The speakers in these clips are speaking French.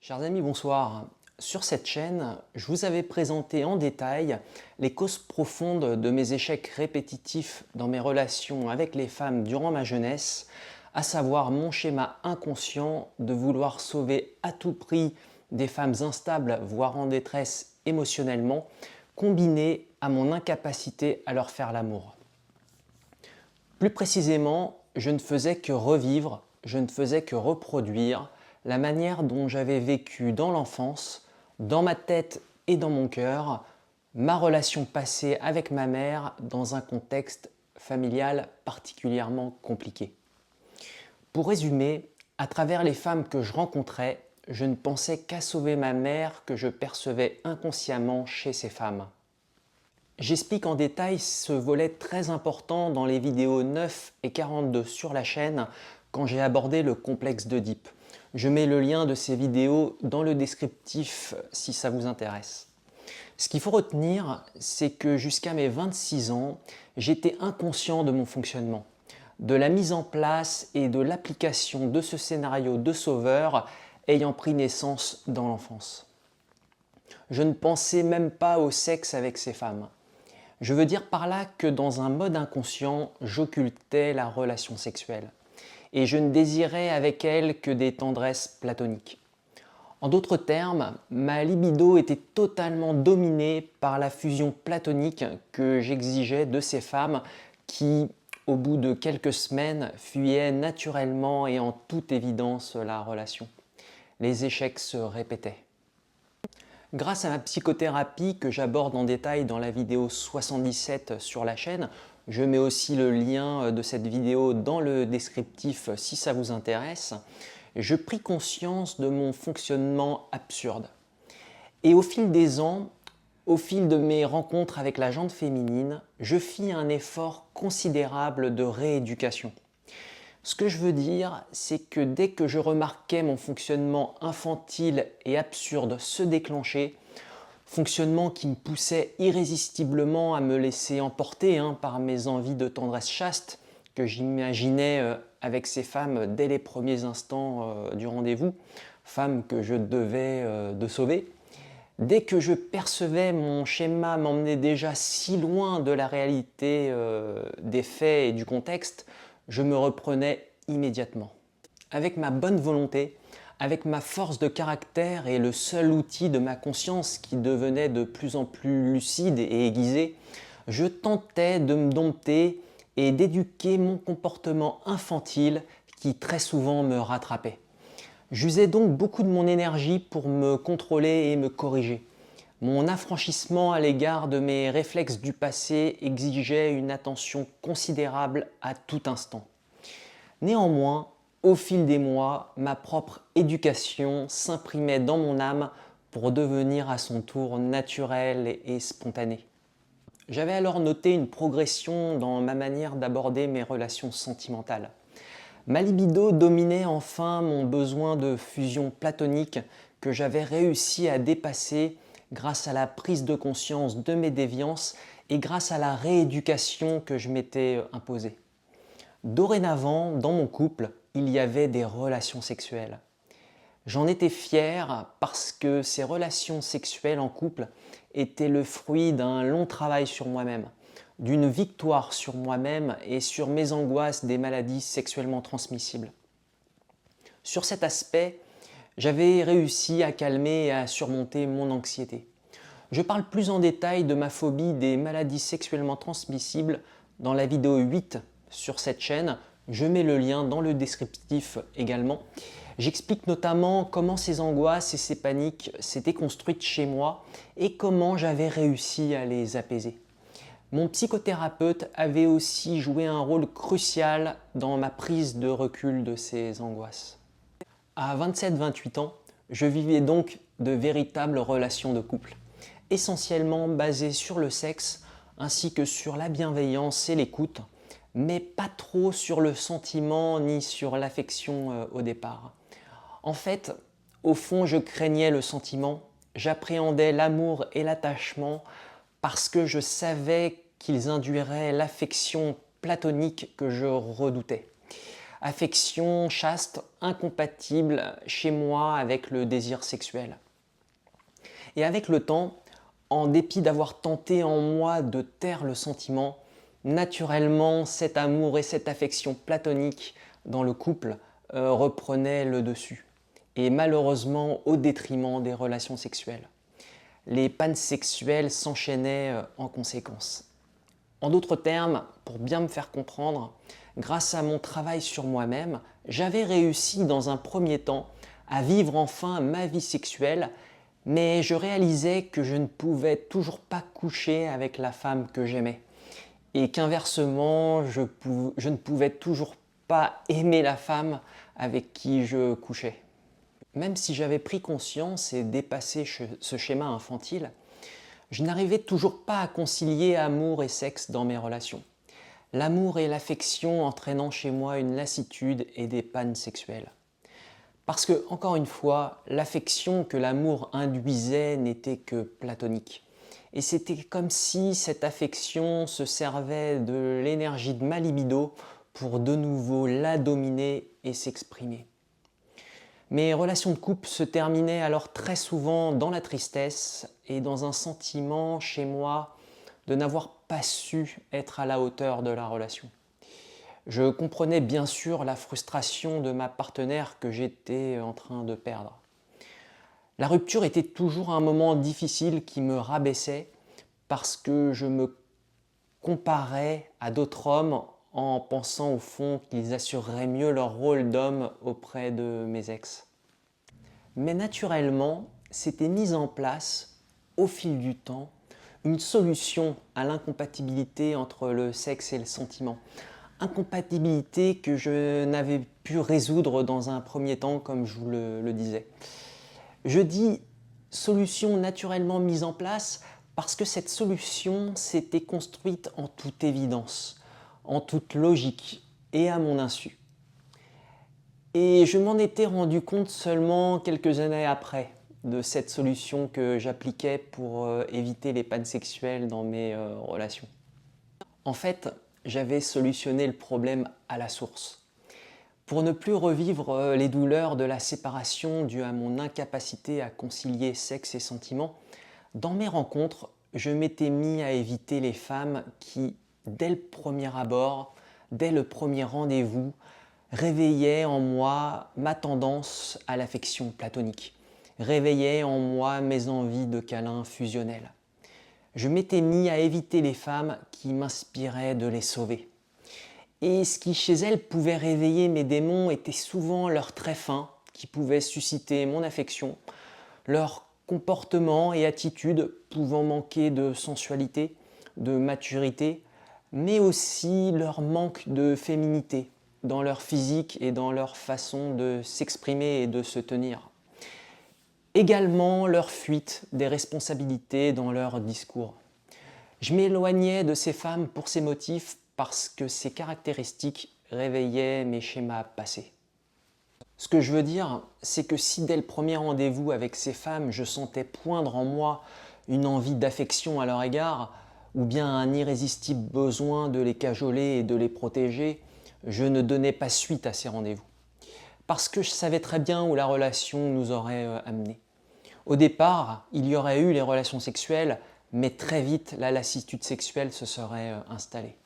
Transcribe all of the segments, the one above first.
Chers amis, bonsoir. Sur cette chaîne, je vous avais présenté en détail les causes profondes de mes échecs répétitifs dans mes relations avec les femmes durant ma jeunesse, à savoir mon schéma inconscient de vouloir sauver à tout prix des femmes instables, voire en détresse émotionnellement, combiné à mon incapacité à leur faire l'amour. Plus précisément, je ne faisais que revivre, je ne faisais que reproduire la manière dont j'avais vécu dans l'enfance, dans ma tête et dans mon cœur, ma relation passée avec ma mère dans un contexte familial particulièrement compliqué. Pour résumer, à travers les femmes que je rencontrais, je ne pensais qu'à sauver ma mère que je percevais inconsciemment chez ces femmes. J'explique en détail ce volet très important dans les vidéos 9 et 42 sur la chaîne quand j'ai abordé le complexe d'Oedipe. Je mets le lien de ces vidéos dans le descriptif si ça vous intéresse. Ce qu'il faut retenir, c'est que jusqu'à mes 26 ans, j'étais inconscient de mon fonctionnement, de la mise en place et de l'application de ce scénario de sauveur ayant pris naissance dans l'enfance. Je ne pensais même pas au sexe avec ces femmes. Je veux dire par là que dans un mode inconscient, j'occultais la relation sexuelle et je ne désirais avec elles que des tendresses platoniques. En d'autres termes, ma libido était totalement dominée par la fusion platonique que j'exigeais de ces femmes qui, au bout de quelques semaines, fuyaient naturellement et en toute évidence la relation. Les échecs se répétaient. Grâce à ma psychothérapie que j'aborde en détail dans la vidéo 77 sur la chaîne, je mets aussi le lien de cette vidéo dans le descriptif si ça vous intéresse, je pris conscience de mon fonctionnement absurde. Et au fil des ans, au fil de mes rencontres avec la jante féminine, je fis un effort considérable de rééducation. Ce que je veux dire, c'est que dès que je remarquais mon fonctionnement infantile et absurde se déclencher, fonctionnement qui me poussait irrésistiblement à me laisser emporter par mes envies de tendresse chaste que j'imaginais avec ces femmes dès les premiers instants du rendez-vous, femmes que je devais de sauver. Dès que je percevais mon schéma m'emmener déjà si loin de la réalité des faits et du contexte, je me reprenais immédiatement. Avec ma bonne volonté, avec ma force de caractère et le seul outil de ma conscience qui devenait de plus en plus lucide et aiguisé, je tentais de me dompter et d'éduquer mon comportement infantile qui très souvent me rattrapait. J'usais donc beaucoup de mon énergie pour me contrôler et me corriger. Mon affranchissement à l'égard de mes réflexes du passé exigeait une attention considérable à tout instant. Néanmoins, au fil des mois, ma propre éducation s'imprimait dans mon âme pour devenir à son tour naturelle et spontanée. J'avais alors noté une progression dans ma manière d'aborder mes relations sentimentales. Ma libido dominait enfin mon besoin de fusion platonique que j'avais réussi à dépasser grâce à la prise de conscience de mes déviances et grâce à la rééducation que je m'étais imposée. Dorénavant, dans mon couple, il y avait des relations sexuelles. J'en étais fier parce que ces relations sexuelles en couple étaient le fruit d'un long travail sur moi-même, d'une victoire sur moi-même et sur mes angoisses des maladies sexuellement transmissibles. Sur cet aspect, j'avais réussi à calmer et à surmonter mon anxiété. Je parle plus en détail de ma phobie des maladies sexuellement transmissibles dans la vidéo 8 sur cette chaîne. Je mets le lien dans le descriptif également. J'explique notamment comment ces angoisses et ces paniques s'étaient construites chez moi et comment j'avais réussi à les apaiser. Mon psychothérapeute avait aussi joué un rôle crucial dans ma prise de recul de ces angoisses. À 27-28 ans, je vivais donc de véritables relations de couple, essentiellement basées sur le sexe ainsi que sur la bienveillance et l'écoute, mais pas trop sur le sentiment ni sur l'affection au départ. En fait, au fond, je craignais le sentiment, j'appréhendais l'amour et l'attachement parce que je savais qu'ils induiraient l'affection platonique que je redoutais. affection chaste, incompatible chez moi avec le désir sexuel. Et avec le temps, en dépit d'avoir tenté en moi de taire le sentiment, naturellement cet amour et cette affection platonique dans le couple reprenaient le dessus, et malheureusement au détriment des relations sexuelles. Les pannes sexuelles s'enchaînaient en conséquence. En d'autres termes, pour bien me faire comprendre, grâce à mon travail sur moi-même, j'avais réussi dans un premier temps à vivre enfin ma vie sexuelle, mais je réalisais que je ne pouvais toujours pas coucher avec la femme que j'aimais, et qu'inversement, je ne pouvais toujours pas aimer la femme avec qui je couchais. Même si j'avais pris conscience et dépassé ce schéma infantile, je n'arrivais toujours pas à concilier amour et sexe dans mes relations. L'amour et l'affection entraînant chez moi une lassitude et des pannes sexuelles. Parce que, encore une fois, l'affection que l'amour induisait n'était que platonique. Et c'était comme si cette affection se servait de l'énergie de ma libido pour de nouveau la dominer et s'exprimer. Mes relations de couple se terminaient alors très souvent dans la tristesse et dans un sentiment chez moi de n'avoir pas su être à la hauteur de la relation. Je comprenais bien sûr la frustration de ma partenaire que j'étais en train de perdre. La rupture était toujours un moment difficile qui me rabaissait parce que je me comparais à d'autres hommes en pensant au fond qu'ils assureraient mieux leur rôle d'homme auprès de mes ex. Mais naturellement, s'était mise en place, au fil du temps, une solution à l'incompatibilité entre le sexe et le sentiment. Incompatibilité que je n'avais pu résoudre dans un premier temps, comme je vous le disais. Je dis solution naturellement mise en place parce que cette solution s'était construite en toute évidence, en toute logique et à mon insu. Et je m'en étais rendu compte seulement quelques années après de cette solution que j'appliquais pour éviter les pannes sexuelles dans mes relations. En fait, j'avais solutionné le problème à la source. Pour ne plus revivre les douleurs de la séparation dues à mon incapacité à concilier sexe et sentiments, dans mes rencontres, je m'étais mis à éviter les femmes qui, dès le premier abord, dès le premier rendez-vous, réveillaient en moi ma tendance à l'affection platonique, réveillaient en moi mes envies de câlins fusionnels. Je m'étais mis à éviter les femmes qui m'inspiraient de les sauver. Et ce qui chez elles pouvait réveiller mes démons était souvent leurs traits fins qui pouvaient susciter mon affection, leur comportement et attitudes pouvant manquer de sensualité, de maturité, mais aussi leur manque de féminité dans leur physique et dans leur façon de s'exprimer et de se tenir. Également leur fuite des responsabilités dans leur discours. Je m'éloignais de ces femmes pour ces motifs parce que ces caractéristiques réveillaient mes schémas passés. Ce que je veux dire, c'est que si dès le premier rendez-vous avec ces femmes, je sentais poindre en moi une envie d'affection à leur égard, ou bien un irrésistible besoin de les cajoler et de les protéger, je ne donnais pas suite à ces rendez-vous. Parce que je savais très bien où la relation nous aurait amenés. Au départ, il y aurait eu les relations sexuelles, mais très vite, la lassitude sexuelle se serait installée.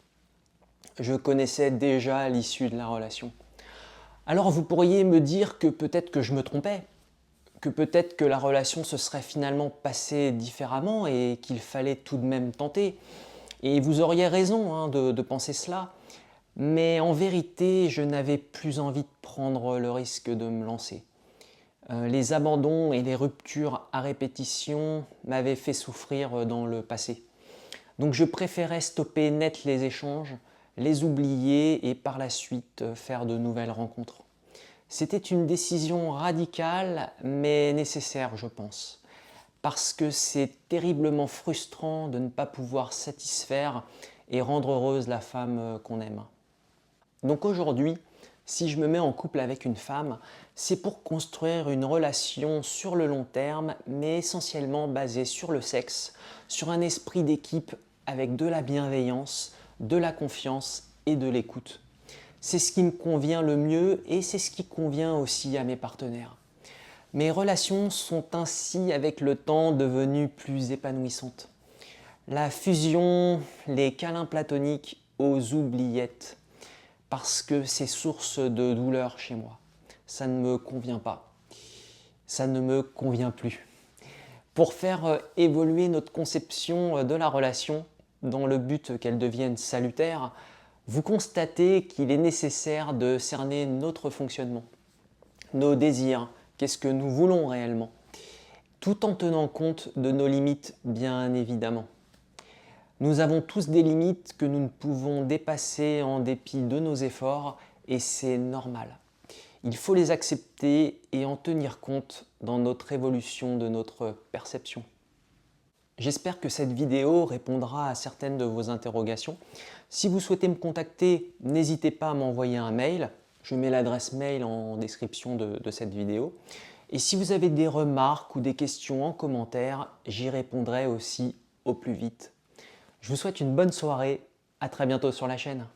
Je connaissais déjà l'issue de la relation. Alors vous pourriez me dire que peut-être que je me trompais, que peut-être que la relation se serait finalement passée différemment et qu'il fallait tout de même tenter. Et vous auriez raison de penser cela, mais en vérité, je n'avais plus envie de prendre le risque de me lancer. Les abandons et les ruptures à répétition m'avaient fait souffrir dans le passé. Donc je préférais stopper net les échanges, les oublier et par la suite faire de nouvelles rencontres. C'était une décision radicale mais nécessaire, je pense, parce que c'est terriblement frustrant de ne pas pouvoir satisfaire et rendre heureuse la femme qu'on aime. Donc aujourd'hui, si je me mets en couple avec une femme, c'est pour construire une relation sur le long terme, mais essentiellement basée sur le sexe, sur un esprit d'équipe avec de la bienveillance, de la confiance et de l'écoute. C'est ce qui me convient le mieux et c'est ce qui convient aussi à mes partenaires. Mes relations sont ainsi avec le temps devenues plus épanouissantes. La fusion, les câlins platoniques aux oubliettes, parce que c'est source de douleur chez moi. Ça ne me convient pas. Ça ne me convient plus. Pour faire évoluer notre conception de la relation, dans le but qu'elle devienne salutaire, vous constatez qu'il est nécessaire de cerner notre fonctionnement, nos désirs, qu'est-ce que nous voulons réellement, tout en tenant compte de nos limites, bien évidemment. Nous avons tous des limites que nous ne pouvons dépasser en dépit de nos efforts et c'est normal. Il faut les accepter et en tenir compte dans notre évolution de notre perception. J'espère que cette vidéo répondra à certaines de vos interrogations. Si vous souhaitez me contacter, n'hésitez pas à m'envoyer un mail. Je mets l'adresse mail en description de cette vidéo. Et si vous avez des remarques ou des questions en commentaire, j'y répondrai aussi au plus vite. Je vous souhaite une bonne soirée. À très bientôt sur la chaîne.